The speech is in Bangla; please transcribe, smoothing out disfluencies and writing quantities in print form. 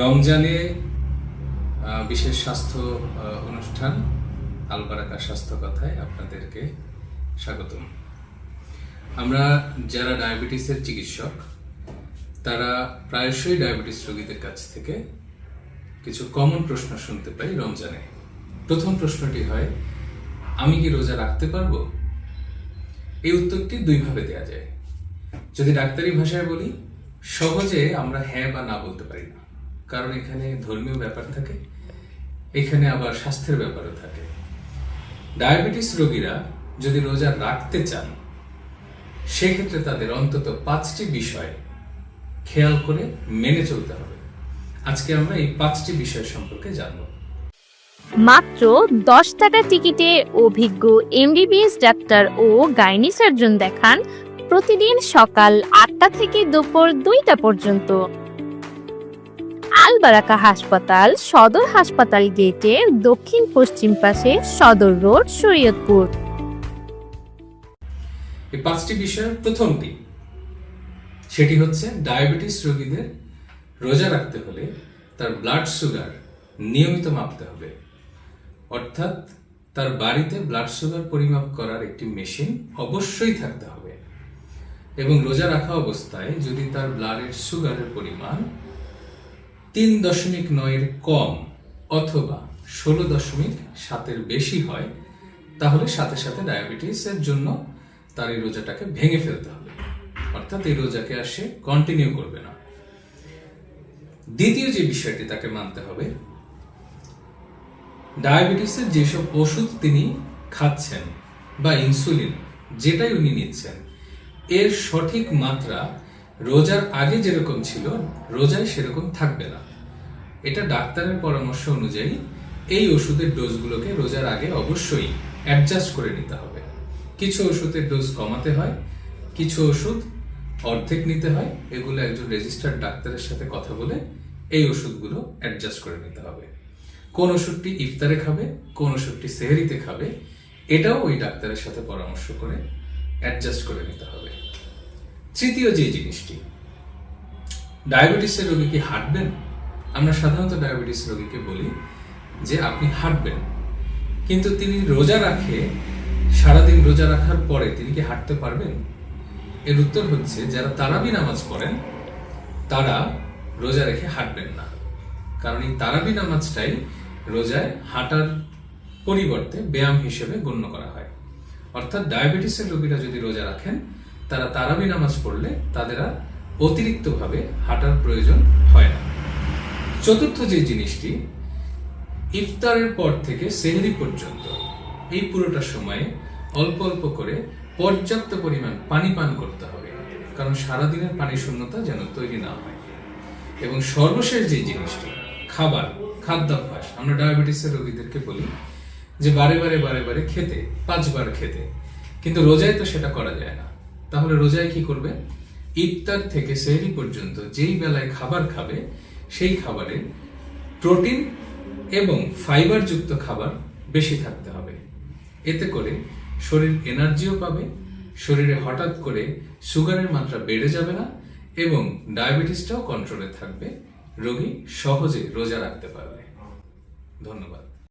রমজানে বিশেষ স্বাস্থ্য অনুষ্ঠান আল বারাকা স্বাস্থ্য কথায় আপনাদেরকে স্বাগতম। আমরা যারা ডায়াবেটিসের চিকিৎসক তারা প্রায়শই ডায়াবেটিস রোগীদের কাছ থেকে কিছু কমন প্রশ্ন শুনতে পাই রমজানে। প্রথম প্রশ্নটি হয়, আমি কি রোজা রাখতে পারবো? এই উত্তরটি দুইভাবে দেওয়া যায়। যদি ডাক্তারি ভাষায় বলি, সহজে আমরা হ্যাঁ বা না বলতে পারি না, কারণ এখানে ধর্মীয় ব্যাপার থাকে, এখানে আবার স্বাস্থ্যের ব্যাপারও থাকে। ডায়াবেটিস রোগীরা যদি রোজা রাখতে চান, সেক্ষেত্রে তাদের অন্তত 5টি বিষয় খেয়াল করে মেনে চলতে হবে। আজকে আমরা এই 5টি বিষয় সম্পর্কে জানব। মাত্র 10 টাকা টিকিটে অভিজ্ঞ এমবিবিএস ডাক্তার ও গাইনি সার্জন দেখান প্রতিদিন সকাল 8টা থেকে দুপুর 2টা পর্যন্ত। আল বারাকা হাসপাতাল, সদর হাসপাতাল গেটের দক্ষিণ পশ্চিম পাশে, সদর রোড, শরীয়তপুর। এই 5টি বিষয়ের প্রথমটি, সেটি হচ্ছে ডায়াবেটিস রোগীদের রোজা রাখতে হলে তার ব্লাড সুগার নিয়মিত মাপতে হবে। অর্থাৎ তার বাড়িতে ব্লাড সুগার পরিমাপ করার একটি মেশিন অবশ্যই থাকতে হবে এবং রোজা রাখা অবস্থায় যদি তার ব্লাডের সুগারের পরিমাণ 3.9 কম অথবা 16.7 বেশি হয়, তাহলে সাথে সাথে ডায়াবেটিসের জন্য তার এই রোজাটাকে ভেঙে ফেলতে হবে, অর্থাৎ এই রোজাকে আর সে কন্টিনিউ করবে না। দ্বিতীয় যে বিষয়টি তাকে মানতে হবে, ডায়াবেটিসের যেসব ওষুধ তিনি খাচ্ছেন বা ইনসুলিন যেটাই উনি নিচ্ছেন, এর সঠিক মাত্রা রোজার আগে যেরকম ছিল রোজায় সেরকম থাকবে না। এটা ডাক্তারের পরামর্শ অনুযায়ী এই ওষুধের ডোজগুলোকে রোজার আগে অবশ্যই অ্যাডজাস্ট করে নিতে হবে। কিছু ওষুধের ডোজ কমাতে হয়, কিছু ওষুধ অর্ধেক নিতে হয়। এগুলো একজন রেজিস্টার্ড ডাক্তারের সাথে কথা বলে এই ওষুধগুলো অ্যাডজাস্ট করে নিতে হবে। কোন ওষুধটি ইফতারে খাবে, কোন ওষুধটি সেহরিতে খাবে, এটাও ওই ডাক্তারের সাথে পরামর্শ করে অ্যাডজাস্ট করে নিতে হবে। তৃতীয় যে জিনিসটি, ডায়াবেটিসের রোগী কি হাঁটবেন? আমরা সাধারণত ডায়াবেটিস রোগীকে বলি যে আপনি হাঁটবেন, কিন্তু তিনি রোজা রাখে, সারাদিন রোজা রাখার পরে তিনি কি হাঁটতে পারবেন? এর উত্তর হচ্ছে, যারা তারাবি নামাজ পড়েন তারা রোজা রেখে হাঁটবেন না, কারণ এই তারাবি নামাজটাই রোজায় হাঁটার পরিবর্তে ব্যায়াম হিসেবে গণ্য করা হয়। অর্থাৎ ডায়াবেটিসের রোগীরা যদি রোজা রাখেন, তারা তারাবি নামাজ পড়লে তাদের আর অতিরিক্তভাবে হাঁটার প্রয়োজন হয় না। চতুর্থ যে জিনিসটি, ইফতারের পর থেকে সেহরি পর্যন্ত এই পুরোটা সময়ে অল্প অল্প করে পর্যাপ্ত পরিমাণ পানি পান করতে হবে, কারণ সারাদিনের পানি শূন্যতা যেন তৈরি না হয়। এবং সর্বশেষ যে জিনিসটি, খাদ্যাভ্যাস। আমরা ডায়াবেটিসের রোগীদেরকে বলি যে বারে বারে খেতে, 5 বার খেতে, কিন্তু রোজায় তো সেটা করা যায় না। তাহলে রোজায় কি করবে? ইফতার থেকে সেহরি পর্যন্ত যেই বেলায় খাবার খাবে, সেই খাবারে প্রোটিন এবং ফাইবার যুক্ত খাবার বেশি থাকতে হবে। এতে করে শরীর এনার্জিও পাবে, শরীরে হঠাৎ করে সুগারের মাত্রা বেড়ে যাবে না এবং ডায়াবেটিসটাও কন্ট্রোলে থাকবে। রোগী সহজে রোজা রাখতে পারবে। ধন্যবাদ।